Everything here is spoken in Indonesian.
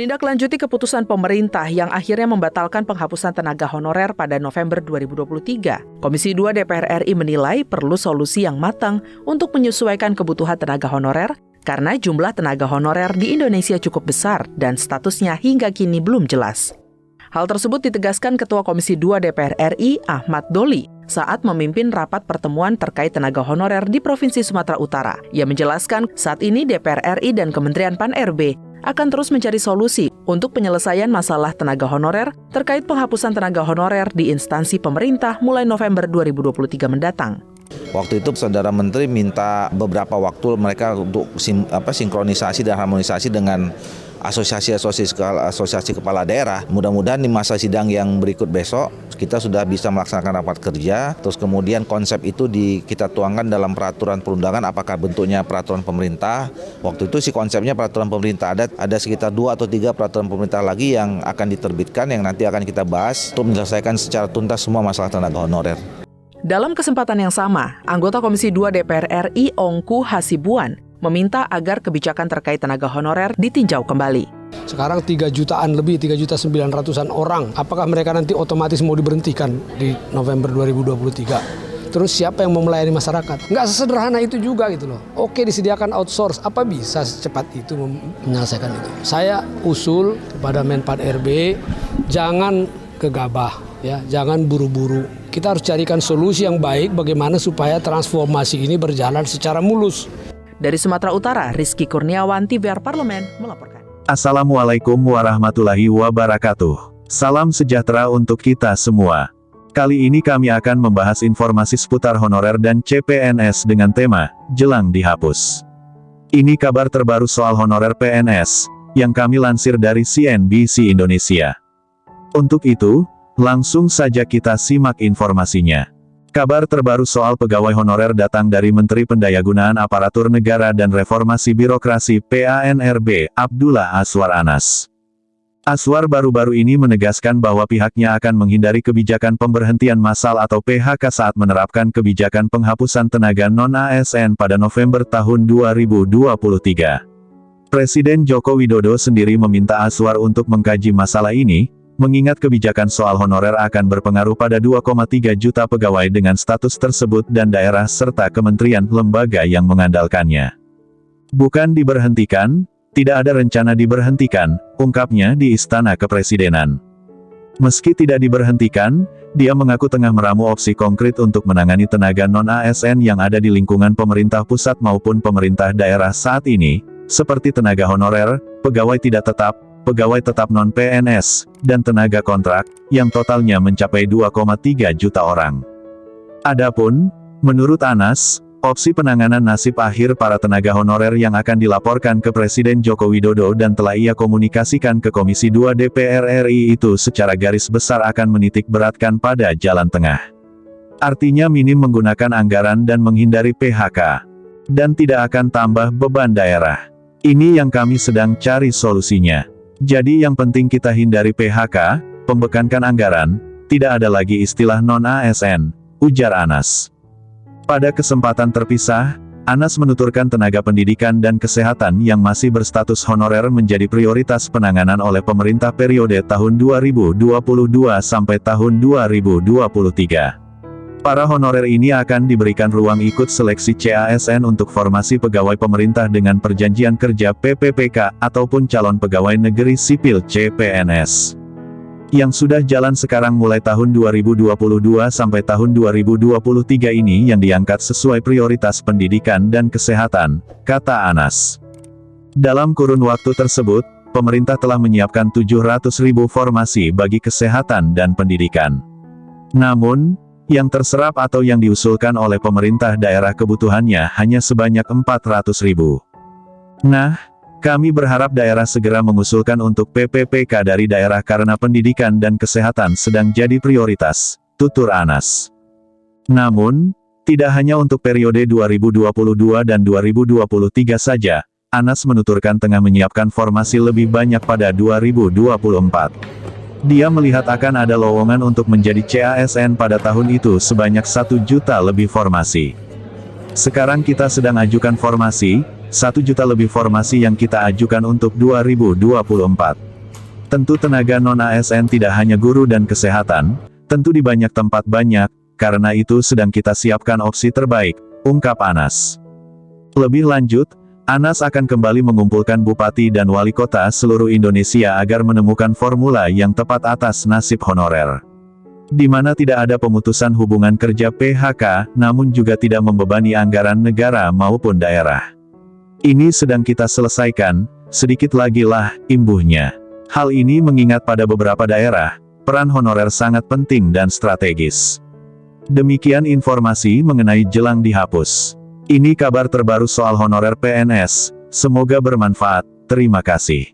Menindaklanjuti keputusan pemerintah yang akhirnya membatalkan penghapusan tenaga honorer pada November 2023, Komisi 2 DPR RI menilai perlu solusi yang matang untuk menyesuaikan kebutuhan tenaga honorer karena jumlah tenaga honorer di Indonesia cukup besar dan statusnya hingga kini belum jelas. Hal tersebut ditegaskan Ketua Komisi 2 DPR RI Ahmad Doli saat memimpin rapat pertemuan terkait tenaga honorer di Provinsi Sumatera Utara. Ia menjelaskan saat ini DPR RI dan Kementerian Pan-RB akan terus mencari solusi untuk penyelesaian masalah tenaga honorer terkait penghapusan tenaga honorer di instansi pemerintah mulai November 2023 mendatang. Waktu itu Saudara Menteri minta beberapa waktu mereka untuk sinkronisasi dan harmonisasi dengan asosiasi kepala daerah. Mudah-mudahan di masa sidang yang berikut besok kita sudah bisa melaksanakan rapat kerja. Terus kemudian konsep itu kita tuangkan dalam peraturan perundangan, apakah bentuknya peraturan pemerintah. Waktu itu sih konsepnya peraturan pemerintah, ada sekitar 2 atau 3 peraturan pemerintah lagi yang akan diterbitkan yang nanti akan kita bahas untuk menyelesaikan secara tuntas semua masalah tenaga honorer. Dalam kesempatan yang sama, anggota Komisi 2 DPR RI Ongku Hasibuan meminta agar kebijakan terkait tenaga honorer ditinjau kembali. Sekarang 3 jutaan lebih, 3.900.000 orang. Apakah mereka nanti otomatis mau diberhentikan di November 2023? Terus siapa yang mau melayani masyarakat? Nggak sesederhana itu juga gitu loh. Oke, disediakan outsource, apa bisa secepat itu menyelesaikan itu? Saya usul kepada Menpan-RB, jangan gegabah, ya, jangan buru-buru. Kita harus carikan solusi yang baik bagaimana supaya transformasi ini berjalan secara mulus. Dari Sumatera Utara, Rizky Kurniawan, TVR Parlemen, melaporkan. Assalamualaikum warahmatullahi wabarakatuh. Salam sejahtera untuk kita semua. Kali ini kami akan membahas informasi seputar honorer dan CPNS dengan tema, jelang dihapus. Ini kabar terbaru soal honorer PNS, yang kami lansir dari CNBC Indonesia. Untuk itu, langsung saja kita simak informasinya. Kabar terbaru soal pegawai honorer datang dari Menteri Pendayagunaan Aparatur Negara dan Reformasi Birokrasi PANRB, Abdullah Azwar Anas. Azwar baru-baru ini menegaskan bahwa pihaknya akan menghindari kebijakan pemberhentian massal atau PHK saat menerapkan kebijakan penghapusan tenaga non-ASN pada November tahun 2023. Presiden Joko Widodo sendiri meminta Azwar untuk mengkaji masalah ini, mengingat kebijakan soal honorer akan berpengaruh pada 2,3 juta pegawai dengan status tersebut dan daerah serta kementerian lembaga yang mengandalkannya. Bukan diberhentikan, tidak ada rencana diberhentikan, ungkapnya di Istana Kepresidenan. Meski tidak diberhentikan, dia mengaku tengah meramu opsi konkret untuk menangani tenaga non-ASN yang ada di lingkungan pemerintah pusat maupun pemerintah daerah saat ini, seperti tenaga honorer, pegawai tidak tetap, pegawai tetap non-PNS, dan tenaga kontrak, yang totalnya mencapai 2,3 juta orang. Adapun, menurut Anas, opsi penanganan nasib akhir para tenaga honorer yang akan dilaporkan ke Presiden Joko Widodo dan telah ia komunikasikan ke Komisi 2 DPR RI itu secara garis besar akan menitik beratkan pada jalan tengah. Artinya minim menggunakan anggaran dan menghindari PHK. Dan tidak akan tambah beban daerah. Ini yang kami sedang cari solusinya. Jadi yang penting kita hindari PHK, pembekankan anggaran, tidak ada lagi istilah non-ASN, ujar Anas. Pada kesempatan terpisah, Anas menuturkan tenaga pendidikan dan kesehatan yang masih berstatus honorer menjadi prioritas penanganan oleh pemerintah periode tahun 2022 sampai tahun 2023. Para honorer ini akan diberikan ruang ikut seleksi CASN untuk formasi pegawai pemerintah dengan perjanjian kerja PPPK, ataupun calon pegawai negeri sipil CPNS. Yang sudah jalan sekarang mulai tahun 2022 sampai tahun 2023 ini yang diangkat sesuai prioritas pendidikan dan kesehatan, kata Anas. Dalam kurun waktu tersebut, pemerintah telah menyiapkan 700.000 formasi bagi kesehatan dan pendidikan. Namun, yang terserap atau yang diusulkan oleh pemerintah daerah kebutuhannya hanya sebanyak 400.000. Nah, kami berharap daerah segera mengusulkan untuk PPPK dari daerah karena pendidikan dan kesehatan sedang jadi prioritas, tutur Anas. Namun, tidak hanya untuk periode 2022 dan 2023 saja, Anas menuturkan tengah menyiapkan formasi lebih banyak pada 2024. Dia melihat akan ada lowongan untuk menjadi CASN pada tahun itu sebanyak 1 juta lebih formasi. Sekarang kita sedang ajukan formasi, 1 juta lebih formasi yang kita ajukan untuk 2024. Tentu tenaga non-ASN tidak hanya guru dan kesehatan, tentu di banyak tempat banyak, karena itu sedang kita siapkan opsi terbaik, ungkap Anas. Lebih lanjut, Anas akan kembali mengumpulkan bupati dan wali kota seluruh Indonesia agar menemukan formula yang tepat atas nasib honorer. Di mana tidak ada pemutusan hubungan kerja PHK, namun juga tidak membebani anggaran negara maupun daerah. Ini sedang kita selesaikan, sedikit lagi lah, imbuhnya. Hal ini mengingat pada beberapa daerah, peran honorer sangat penting dan strategis. Demikian informasi mengenai jelang dihapus. Ini kabar terbaru soal honorer PNS, semoga bermanfaat, terima kasih.